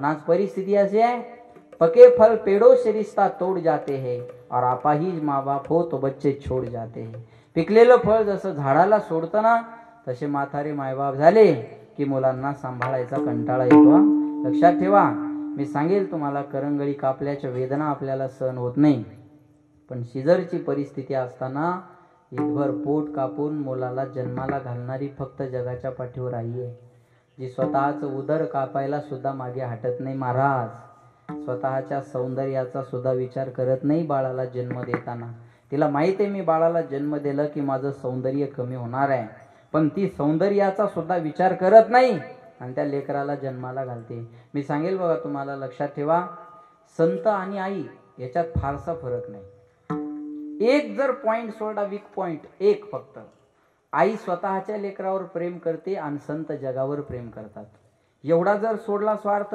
पण आज परिस्थिती अशी आहे, पके फल पेड़ों से रिश्ता तोड़ जाते हैं और अपाहिज माँ बाप हो तो बच्चे छोड़ जाते हैं. पिकलेलं फळ जसं झाडाला सोडतं ना, तसे म्हातारे मायबाप झाले की मुलांना सांभाळायचा कंटाळा येतो. लक्षात ठेवा, मी सांगेल तुम्हाला, करंगळी कापल्याच्या वेदना आपल्याला सहन होत नाही, पण शिजरची परिस्थिती असताना ईदभर पोट कापून मुलाला जन्माला घालणारी फक्त जगाच्या पाठीवर आई आहे, जी स्वतःचं उदर कापायला सुद्धा मागे हटत नाही. महाराज स्वतःच्या सौंदर्याचा सुद्धा विचार करत नाही बाळाला जन्म देताना. तिला माहित आहे मी बाळाला जन्म दिला की माझं सौंदर्य कमी होणार आहे, पण ती सौंदर्याचा सुद्धा विचार करत नाही आणि त्या लेकराला जन्माला घालते. मी सांगेल बघा तुम्हाला, लक्षात ठेवा, संत आणि आई याच्यात फारसा फरक नाही. एक जर पॉइंट सोडा, वीक पॉइंट एक फक्त, आई स्वतःच्या लेकरावर प्रेम करते आणि संत जगावर प्रेम करतात. एवढा जर सोडला स्वार्थ,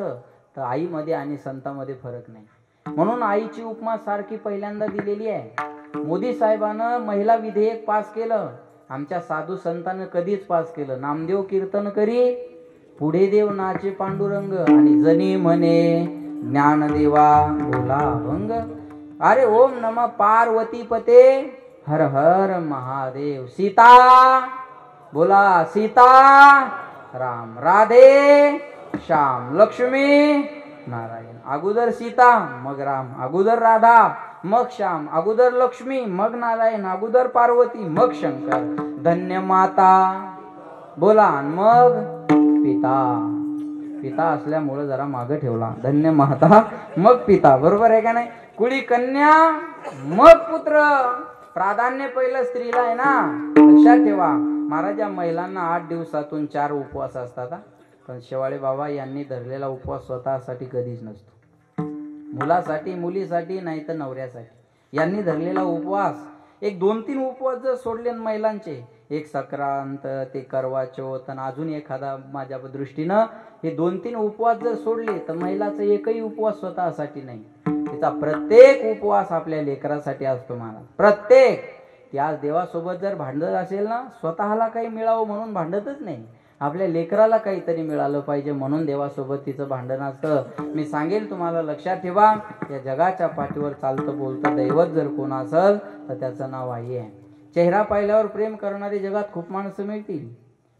तर आईमध्ये आणि संतामध्ये फरक नाही. म्हणून आईची उपमा सारखी पहिल्यांदा दिलेली आहे. मोदी साहेबांना महिला विधेयक पास केलं, आमच्या साधू संतांना कधीच पास केलं. नामदेव कीर्तन करी, पुढे देव नाचे पांडुरंग, आणि जनी म्हणे ज्ञानदेवा बोला भंग. अरे ओम नमः पार्वती पते हर हर महादेव. सीता बोला सीता राम, राधे श्याम, लक्ष्मी नारायण. अगोदर सीता मग राम, अगोदर राधा मग श्याम, अगोदर लक्ष्मी मग नारायण, अगोदर पार्वती मग शंकर. धन्य माता बोला, मग पिता. पिता असल्यामुळे जरा मागे ठेवला, धन्य माता मग पिता. बरोबर आहे का नाही? कुळी कन्या मग पुत्र. प्राधान्य पहिलं स्त्रीला आहे ना. लक्षात ठेवा महाराज, या महिलांना 8 दिवसातून 4 उपवास असतात, पण शेवाळे बाबा यांनी धरलेला उपवास स्वतःसाठी कधीच नसतो. मुलासाठी, मुलीसाठी, नाही तर नवऱ्यासाठी यांनी धरलेला उपवास. एक 2-3 उपवास जर सोडले महिलांचे, एक संक्रांत, ते करवा चौथ, आणि अजून एखादा, माझ्या दृष्टीनं हे 2-3 उपवास जर सोडले, तर महिलाचा एकही उपवास स्वतःसाठी नाही. तिचा प्रत्येक उपवास आपल्या लेकरासाठी असतो महाराज, प्रत्येक. ती आज देवासोबत जर भांडत असेल ना, स्वतःला काही मिळावं म्हणून भांडतच नाही, आपल्या लेकराला काहीतरी मिळालं पाहिजे म्हणून देवासोबत तिचं भांडण असतं. मी सांगेल तुम्हाला, लक्षात ठेवा, या जगाच्या पाठीवर चालतं बोलतं दैवत जर कोण असेल तर त्याचं नाव आई आहे. चेहरा पाहिल्यावर प्रेम करणारे जगात खूप माणसं मिळतील,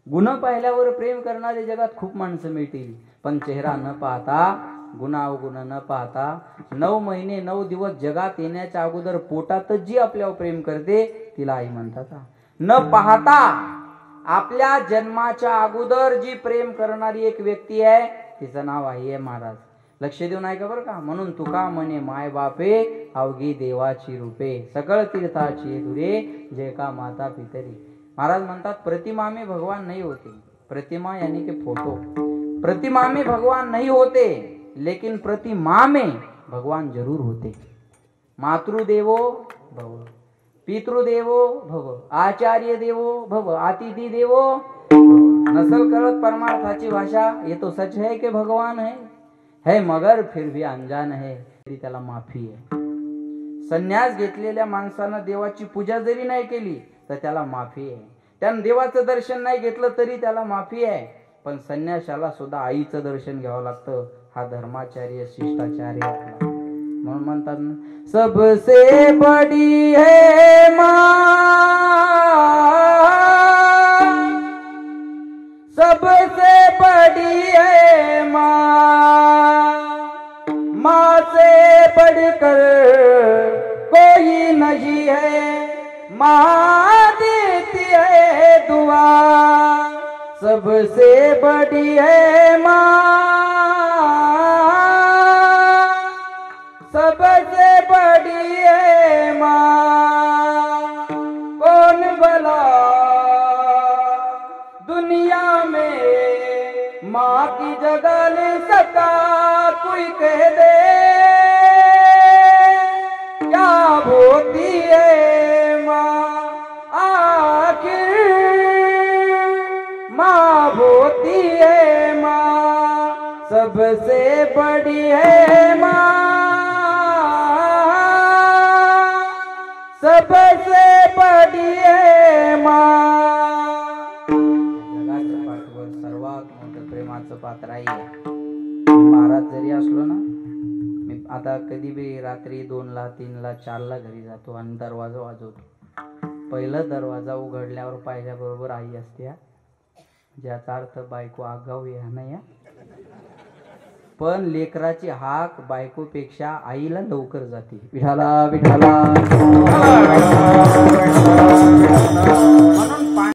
गुण पाहिल्यावर प्रेम करणारे जगात खूप माणसं मिळतील, पण चेहरा न पाहता, गुणावगुण न पाहता, 9 महिने 9 दिवस जगात येण्याच्या अगोदर पोटातच जी आपल्यावर प्रेम करते तिला आई म्हणतात. न पाहता आपल्या जन्माच्या अगोदर जी प्रेम करणारी एक व्यक्ती आहे तिचं नाव आई आहे महाराज. लक्ष देऊन ऐका बरं का. म्हणून तुका म्हणे माय बापे अवघी देवाची रूपे, सकळ तीर्थाची दुरे जे का माता पितरी. महाराज म्हणतात प्रतिमा में भगवान नहीं होते, प्रतिमा यानी कि फोटो, प्रतिमा में भगवान नहीं होते, लेकिन प्रतिमा में भगवान जरूर होते. मातृदेवो भव, पितृदेवो भव, आचार्य देवो भव, अतिथि देवो भव. नसल कळत परमार्थाची भाषा, ये तो सच है कि भगवान है मगर फिर भी अनजान है, तरी त्याला माफी आहे. संन्यास घेतलेल्या माणसानं देवाची पूजा जरी नाही केली तर त्याला माफी आहे. त्यानं देवाचं दर्शन नाही घेतलं तरी त्याला माफी आहे. पण संन्याशाला सुद्धा आईचं दर्शन घ्यावं लागतं. हा धर्माचार्य शिष्टाचार्य आपला. म्हणून म्हणतात ना, सबसे बड़ी है माँ, सबसे बड़ी है माँ, माँ से बढ़कर कोई नहीं है, माँ देती है दुआ. सबसे बड़ी है माँ, सबसे बड़ी है माँ. कौन भला दुनिया में माँ की जगह ले सका, कोई कह दे क्या होती है माँ, आखिर माँ होती है माँ. सबसे बड़ी है माँ, सबसे बड़ी है माँ. जगाच्या पाठीवर सर्वात मोठं प्रेमाचं पात्र आहे. महाराज गावात जरी असलो ना, मी आता कधी बी रात्री 2ला 3ला 4ला घरी जातो आणि दरवाजा वाजवतो. पहिलं दरवाजा उघडल्यावर पाहिल्याबरोबर आई असते, ज्याचा अर्थ बायको आगाऊ या नाही या. पण लेकराची हाक बायकोपेक्षा आईला लवकर जाते. विठाला विठाला. म्हणून